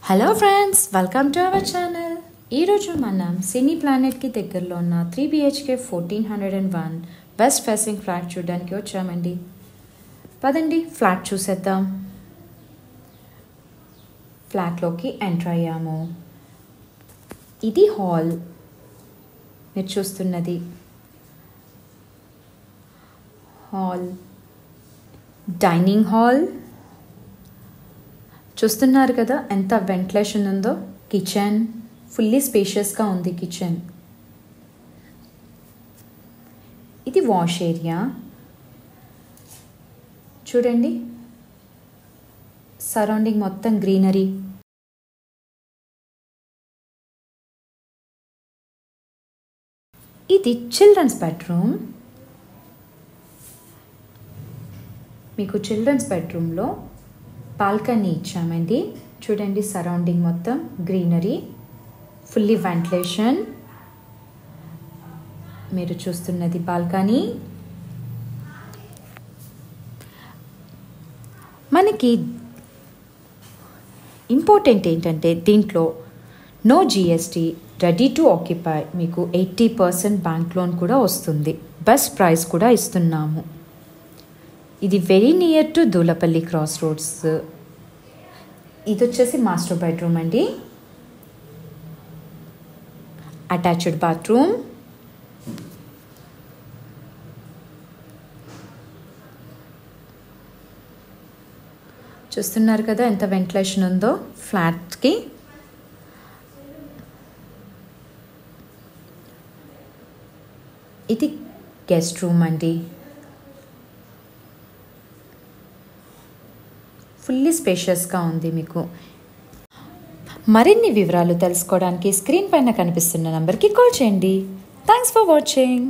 Hello friends, welcome to our channel. ఈరోజు మనం సినీ ప్లానెట్కి దగ్గరలో ఉన్న 3 BHK 1401 వెస్ట్ ఫేసింగ్ ఫ్లాట్ చూడడానికి వచ్చామండి. పదండి ఫ్లాట్ చూసేద్దాం. ఫ్లాట్లోకి ఎంటర్ అయ్యాము. ఇది హాల్, మీరు చూస్తున్నది హాల్. డైనింగ్ హాల్ చూస్తున్నారు కదా, ఎంత వెంటిలేషన్ ఉందో. కిచెన్ ఫుల్లీ స్పేషియస్గా ఉంది. కిచెన్ ఇది వాష్ ఏరియా చూడండి. సరౌండింగ్ మొత్తం గ్రీనరీ. ఇది చిల్డ్రన్స్ బెడ్రూమ్. మీకు చిల్డ్రన్స్ బెడ్రూమ్లో బాల్కనీ ఇచ్చామండి. చూడండి, సరౌండింగ్ మొత్తం గ్రీనరీ, ఫుల్లీ వెంటిలేషన్. మీరు చూస్తున్నది బాల్కనీ. మనకి ఇంపార్టెంట్ ఏంటంటే దీంట్లో no GST, ready to occupy. మీకు 80% బ్యాంక్ లోన్ కూడా వస్తుంది. బెస్ట్ ప్రైస్ కూడా ఇస్తున్నాము. ఇది very near to Dulapally cross roads. ఇది వచ్చేసి మాస్టర్ బెడ్రూమ్ అండి. Attached bathroom. చూస్తున్నారు కదా ఎంత వెంటిలేషన్ ఉందో ఫ్లాట్కి. ఇది గెస్ట్ రూమ్ అండి. ఫుల్లీ స్పేషియస్గా ఉంది. మీకు మరిన్ని వివరాలు తెలుసుకోవడానికి స్క్రీన్ పైన కనిపిస్తున్న నంబర్కి కాల్ చేయండి. Thanks for watching.